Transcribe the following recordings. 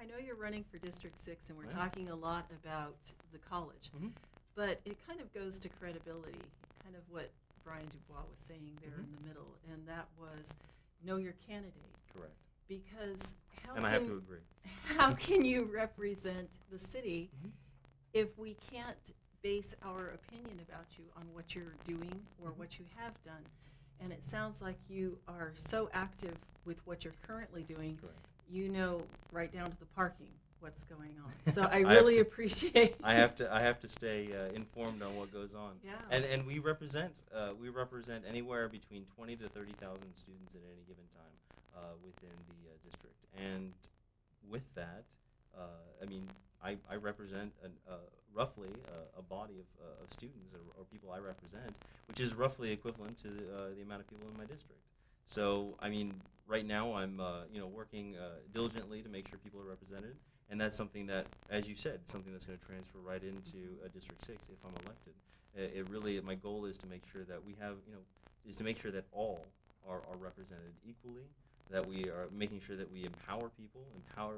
I know you're running for District 6, and we're Right. talking a lot about the college, Mhm. but it kind of goes to credibility, kind of what Brian Dubois was saying there in the middle, and that was know your candidate. Correct. Because And I have to agree. how can you represent the city Mhm. if we can't base our opinion about you on what you're doing or Mhm. what you have done? And it sounds like you are so active with what you're currently doing, Correct. you know right down to the parking what's going on. So I I have really to- appreciate I have to stay informed on what goes on. Yeah. And we represent anywhere between 20 to 30,000 students at any given time within the district. And with that, I mean, I represent roughly a body of students or people I represent, which is roughly equivalent to the amount of people in my district. So I mean, right now I'm working diligently to make sure people are represented. And that's something that, as you said, something that's going to transfer right into District 6 if I'm elected. It really, my goal is to make sure that we have, is to make sure that all are represented equally, that we are making sure that we empower people, empower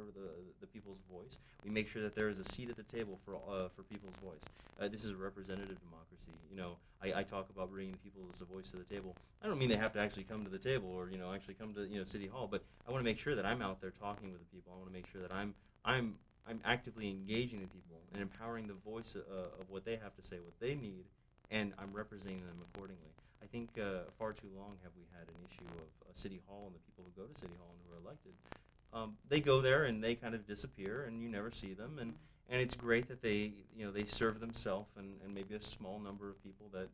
the people's voice. We make sure that there is a seat at the table for people's voice. This is a representative democracy. I talk about bringing the people's voice to the table. I don't mean they have to actually come to the table or actually come to City Hall, but I want to make sure that I'm out there talking with the people. I want to make sure that I'm actively engaging the people and empowering the voice of what they have to say, what they need, and I'm representing them accordingly. I think far too long have we had an issue of City Hall and the people who go to City Hall and who are elected. They go there and they kind of disappear and you never see them, and it's great that they serve themselves and maybe a small number of people that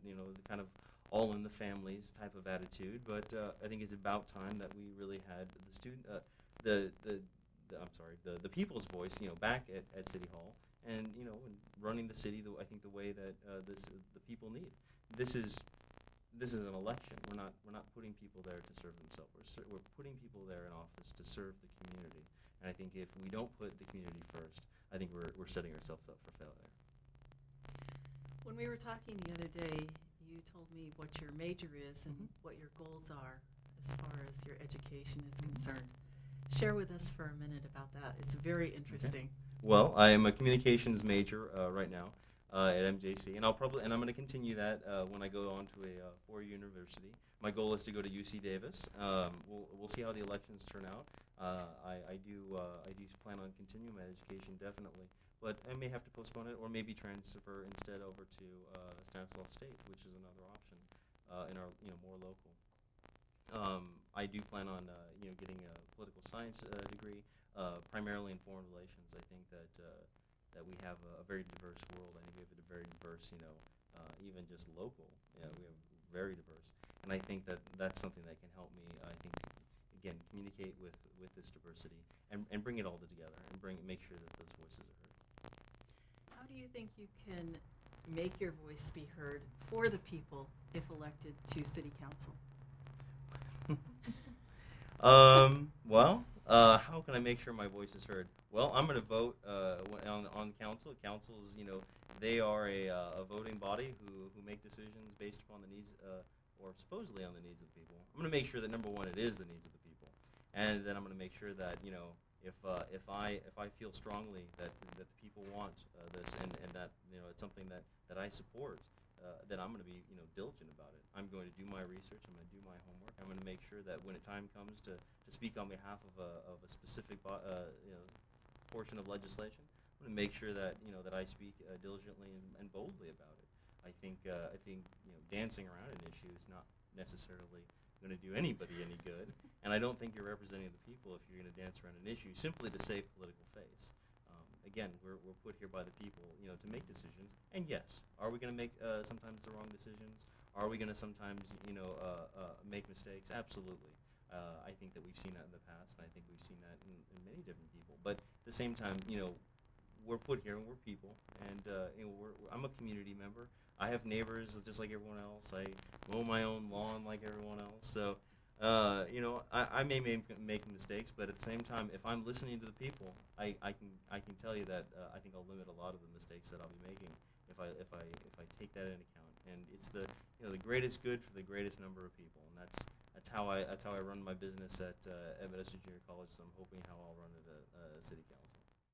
kind of all in the families type of attitude. But I think it's about time that we really had the people's voice, back at City Hall, and and running the city. I think the way that the people need. This is an election. We're not putting people there to serve themselves. We're putting people there in office to serve the community. And I think if we don't put the community first, I think we're setting ourselves up for failure. When we were talking the other day, you told me what your major is and what your goals are as far as your education is concerned. Share with us for a minute about that. It's very interesting. Okay. Well, I am a communications major right now at MJC, and I'm going to continue that when I go on to a four-year university. My goal is to go to UC Davis. We'll see how the elections turn out. I do plan on continuing my education definitely, but I may have to postpone it or maybe transfer instead over to Stanislaus State, which is another option in our more local. I do plan on getting a political science degree, primarily in foreign relations. I think that we have a very diverse world. I think we have a very diverse, even just local. We have very diverse, and I think that that's something that can help me. I think again communicate with this diversity and bring it all together and make sure that those voices are heard. How do you think you can make your voice be heard for the people if elected to City Council? How can I make sure my voice is heard? Well, I'm going to vote on council. Councils, they are a voting body who make decisions based upon the needs, or supposedly on the needs of the people. I'm going to make sure that number one, it is the needs of the people, and then I'm going to make sure that if I feel strongly that the people want this and that it's something that I support. Then I'm going to be diligent about it. I'm going to do my research. I'm going to do my homework. I'm going to make sure that when the time comes to speak on behalf of a specific portion of legislation, I'm going to make sure that that I speak diligently and boldly about it. I think dancing around an issue is not necessarily going to do anybody any good, and I don't think you're representing the people if you're going to dance around an issue simply to save political face. Again, we're put here by the people, to make decisions. And yes, are we going to make sometimes the wrong decisions? Are we going to sometimes, make mistakes? Absolutely. I think that we've seen that in the past, and I think we've seen that in many different people. But at the same time, we're put here and we're people, and I'm a community member. I have neighbors just like everyone else. I mow my own lawn like everyone else. So. I may make mistakes, but at the same time, if I'm listening to the people, I can tell you that I think I'll limit a lot of the mistakes that I'll be making if I take that into account. And it's the greatest good for the greatest number of people, and that's how I run my business at Modesto Junior College. So I'm hoping how I'll run it at City Council.